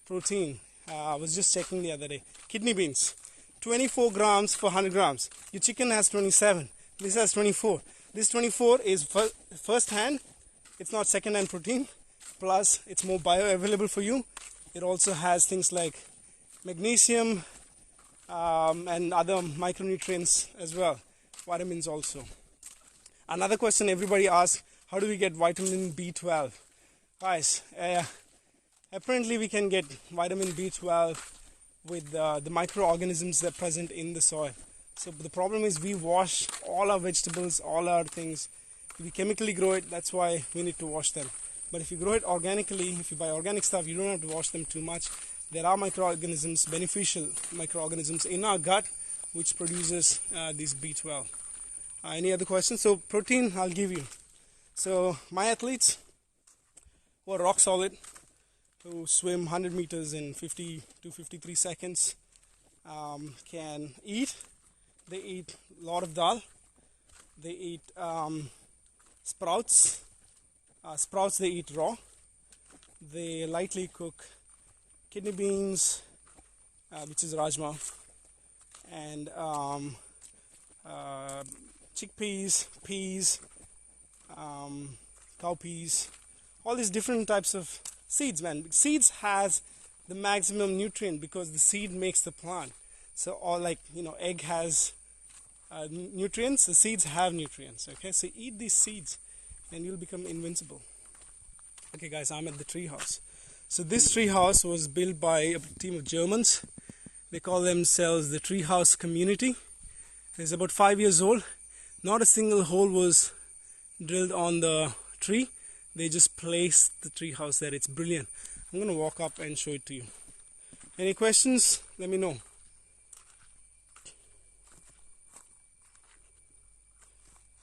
protein. I was just checking the other day. Kidney beans, 24 grams for 100 grams. Your chicken has 27. This has 24. This 24 is first hand. It's not second hand protein. Plus, it's more bioavailable for you. It also has things like magnesium and other micronutrients as well. Vitamins also. Another question everybody asks, how do we get vitamin B12? Guys, apparently we can get vitamin B12 with the microorganisms that are present in the soil. So the problem is we wash all our vegetables, all our things. We chemically grow it, that's why we need to wash them. But if you grow it organically, if you buy organic stuff, you don't have to wash them too much. There are microorganisms, beneficial microorganisms in our gut which produces these B12. Any other questions? So protein, I'll give you. So my athletes who are rock solid, who swim 100 meters in 50 to 53 seconds, can eat. They eat a lot of dal. They eat sprouts. Sprouts they eat raw. They lightly cook kidney beans, which is rajma, and chickpeas, peas, cowpeas, all these different types of seeds, man. Seeds has the maximum nutrient because the seed makes the plant. So, or like, egg has nutrients, the seeds have nutrients. Okay, so eat these seeds and you'll become invincible. Okay guys, I'm at the tree house. So this tree house was built by a team of Germans. They call themselves the tree house community. It's about 5 years old. Not a single hole was drilled on the tree. They just placed the tree house there. It's brilliant. I'm going to walk up and show it to you. Any questions? Let me know.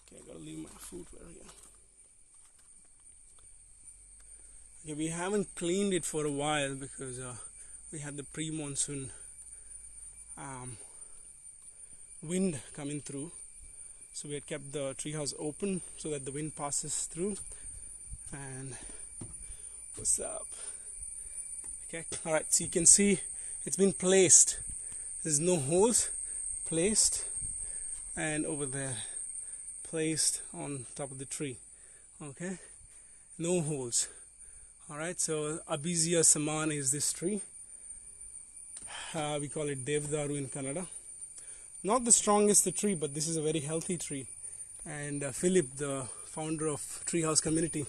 Okay, I gotta leave my footwear here. Okay, we haven't cleaned it for a while because we had the pre-monsoon wind coming through. So we had kept the treehouse open so that the wind passes through. And what's up? Okay, alright, so you can see it's been placed. There's no holes, placed, and over there, placed on top of the tree. Okay, no holes. Alright, so Abesia saman is this tree. We call it Devdaru in Kannada. Not the strongest tree, but this is a very healthy tree. And Philip, the founder of Treehouse Community,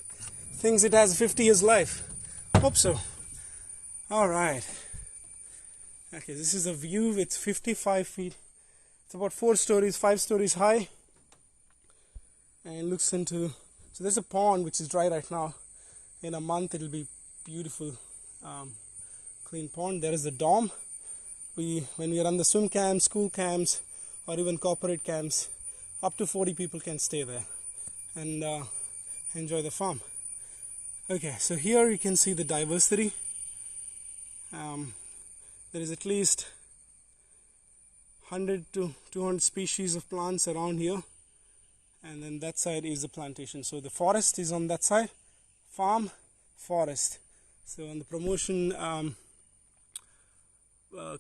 thinks it has 50 years life. Hope so. Alright. Okay, this is a view. It's 55 feet. It's about 5 stories high. And looks into... So there's a pond which is dry right now. In a month it'll be beautiful, clean pond. There is the dorm. When we run the swim camps, school camps, or even corporate camps, up to 40 people can stay there and enjoy the farm. Okay, so here you can see the diversity. There is at least 100 to 200 species of plants around here, and then that side is the plantation. So the forest is on that side. Farm, forest. So on the promotion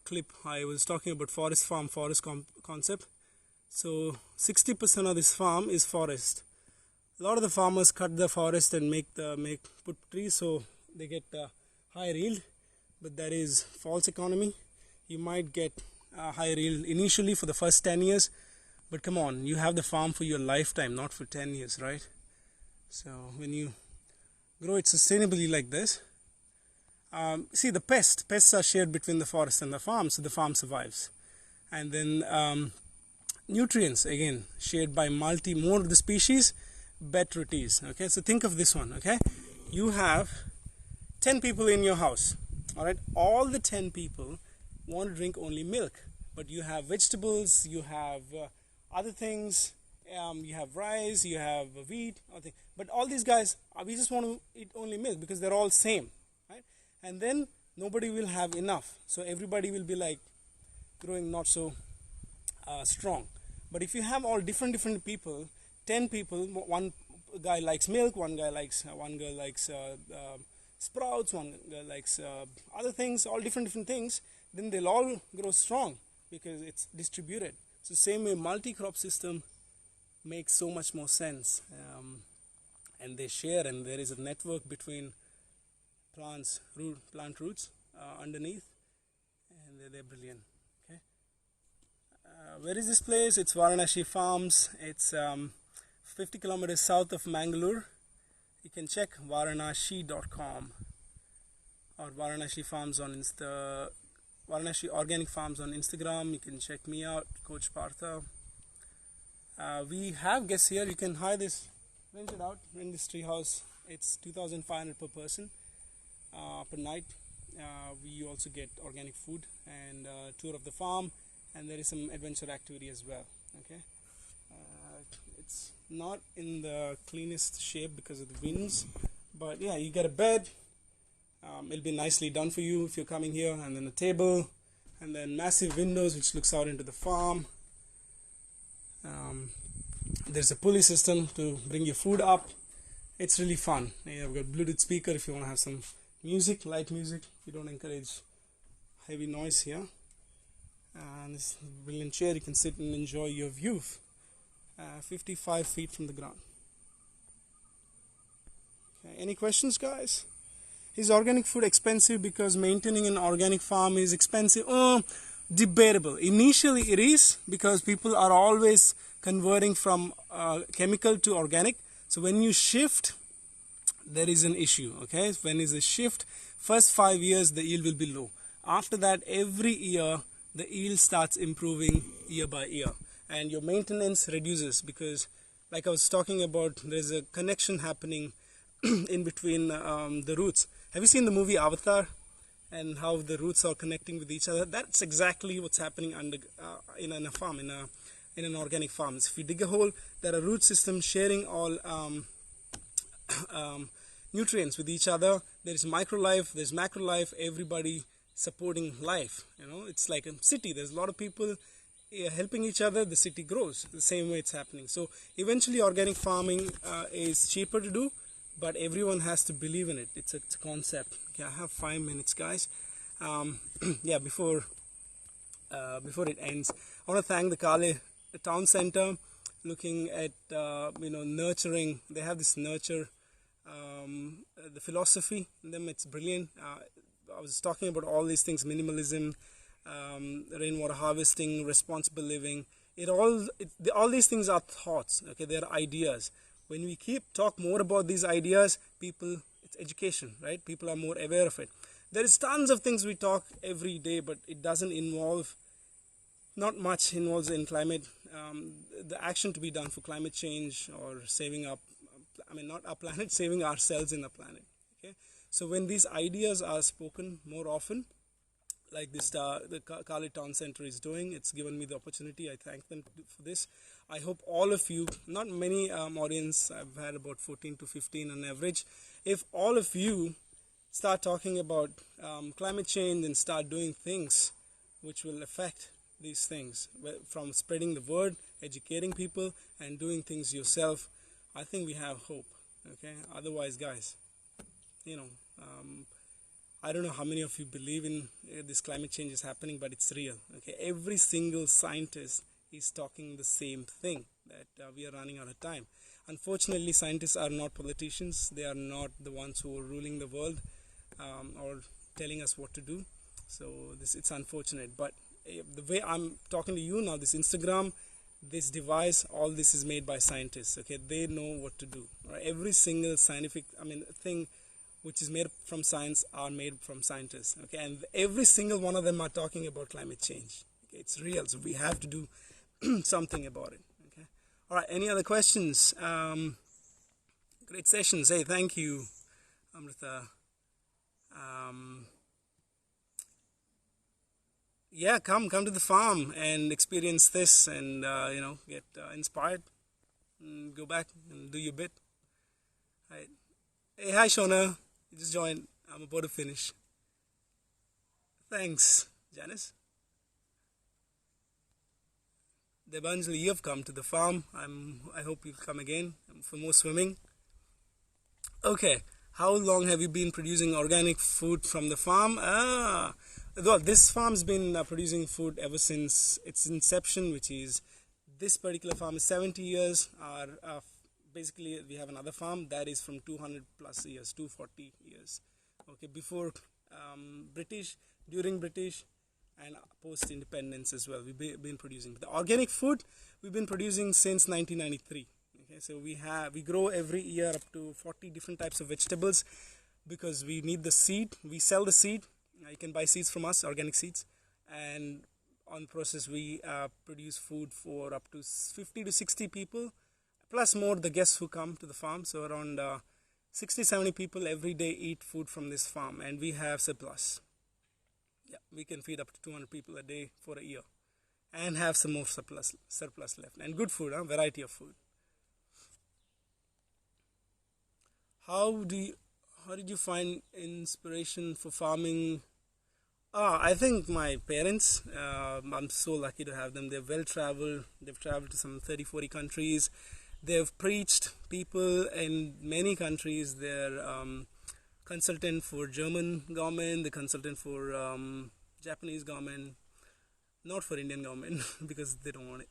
clip, I was talking about forest farm, forest concept. So 60% of this farm is forest. A lot of the farmers cut the forest and put trees so they get higher yield, but that is false economy. You might get higher yield initially for the first 10 years, but come on, you have the farm for your lifetime, not for 10 years, right? So when you grow it sustainably like this, see the pests are shared between the forest and the farm, so the farm survives. And then nutrients, again, shared by more of the species, better it is. Okay, so think of this one. Okay, you have 10 people in your house. All right, all the 10 people want to drink only milk, but you have vegetables, you have other things, you have rice, you have wheat, but all these guys, we just want to eat only milk because they're all same, right? And then nobody will have enough, so everybody will be like growing not so strong. But if you have all different people, 10 people, one guy likes milk, one girl likes sprouts, one girl likes other things, all different things, then they'll all grow strong because it's distributed. So same way, multi-crop system makes so much more sense, and they share, and there is a network between plant roots underneath, and they're brilliant. Okay, where is this place? It's Varanashi Farms. It's 50 kilometers south of Mangalore. You can check varanashi.com or Varanashi Farms on Varanashi Organic Farms on Instagram. You can check me out, Coach Partha. We have guests here. You can hire this, rent it out, rent this tree house. It's 2,500 per person per night. We also get organic food and tour of the farm, and there is some adventure activity as well. Okay, it's not in the cleanest shape because of the winds, but yeah, you get a bed. It'll be nicely done for you if you're coming here, and then a table, and then massive windows which looks out into the farm. There's a pulley system to bring your food up. It's really fun. I've got Bluetooth speaker if you want to have some music, light music. We don't encourage heavy noise here. And this brilliant chair, you can sit and enjoy your view. 55 feet from the ground. Okay, any questions, guys? Is organic food expensive because maintaining an organic farm is expensive? Debatable. Initially it is, because people are always converting from chemical to organic. So when you shift, there is an issue. Okay, when is a shift, first 5 years the yield will be low. After that, every year the yield starts improving year by year, and your maintenance reduces because, like I was talking about, there's a connection happening in between the roots. Have you seen the movie Avatar and how the roots are connecting with each other? That's exactly what's happening in a farm, in an organic farm. So if you dig a hole, there are root systems sharing all nutrients with each other. There is micro life, there's macro life, everybody supporting life. It's like a city. There's a lot of people helping each other, the city grows the same way it's happening. So eventually organic farming is cheaper to do, but everyone has to believe in it. It's a concept. Okay, I have 5 minutes, guys. Yeah, before it ends, I want to thank the Kale Town Center, looking at nurturing. They have this nurture the philosophy in them. It's brilliant. I was talking about all these things: minimalism, rainwater harvesting, responsible living. All these things are thoughts. Okay, they are ideas. When we talk more about these ideas, it's education, right? People are more aware of it. There is tons of things we talk every day, but it doesn't involve. Not much involves in climate. The action to be done for climate change or saving up. Not our planet, saving ourselves in the planet. Okay, so when these ideas are spoken more often, like this, the Kale Town Center is doing, it's given me the opportunity. I thank them for this. I hope all of you, not many audience, I've had about 14 to 15 on average. If all of you start talking about climate change and start doing things which will affect these things, from spreading the word, educating people, and doing things yourself, I think we have hope. Okay. Otherwise, guys, I don't know how many of you believe in this climate change is happening, but it's real. Okay. Every single scientist is talking the same thing, that we are running out of time. Unfortunately, scientists are not politicians. They are not the ones who are ruling the world or telling us what to do. So it's unfortunate. But the way I'm talking to you now, this Instagram, this device, all this is made by scientists. Okay, they know what to do. Right? Every single scientific, thing which is made from science are made from scientists. Okay, and every single one of them are talking about climate change. Okay, it's real, so we have to do something about it. Okay, all right. Any other questions? Great sessions. Hey, thank you, Amrita. Yeah, come to the farm and experience this, and get inspired, and go back and do your bit. Right. Hey, hi Shona, you just joined. I'm about to finish. Thanks, Janice. Debanjali, you have come to the farm. I hope you'll come again for more swimming. Okay, how long have you been producing organic food from the farm? Well, this farm's been producing food ever since its inception, which is this particular farm is 70 years. Basically, we have another farm that is from 200 plus years, 240 years. Okay, before British, during British, and post independence as well. We've been producing the organic food. We've been producing since 1993. Okay, so we grow every year up to 40 different types of vegetables because we need the seed. We sell the seed. You can buy seeds from us, organic seeds, and on the process we produce food for up to 50 to 60 people, plus more the guests who come to the farm. So around 60-70 people every day eat food from this farm, and we have surplus. Yeah, we can feed up to 200 people a day for a year, and have some more surplus left. And good food, variety of food. How did you find inspiration for farming? I think my parents, I'm so lucky to have them. They're well traveled. They've traveled to some 30-40 countries. They've preached people in many countries. They're consultant for German government, the consultant for Japanese government, not for Indian government because they don't want it.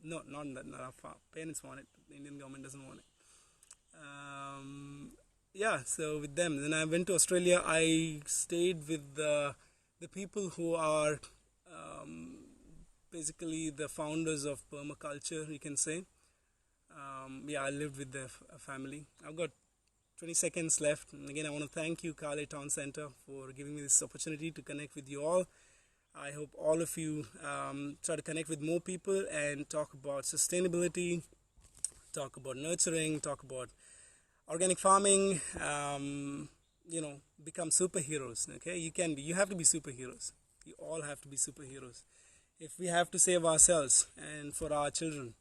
Not our parents want it. The Indian government doesn't want it. Yeah, so with them. Then I went to Australia. I stayed with the people who are basically the founders of permaculture, you can say. I lived with their family. I've got 20 seconds left. And again, I want to thank you, Kale Town Center, for giving me this opportunity to connect with you all. I hope all of you try to connect with more people and talk about sustainability, talk about nurturing, talk about organic farming, become superheroes. Okay, you have to be superheroes. You all have to be superheroes. If we have to save ourselves and for our children,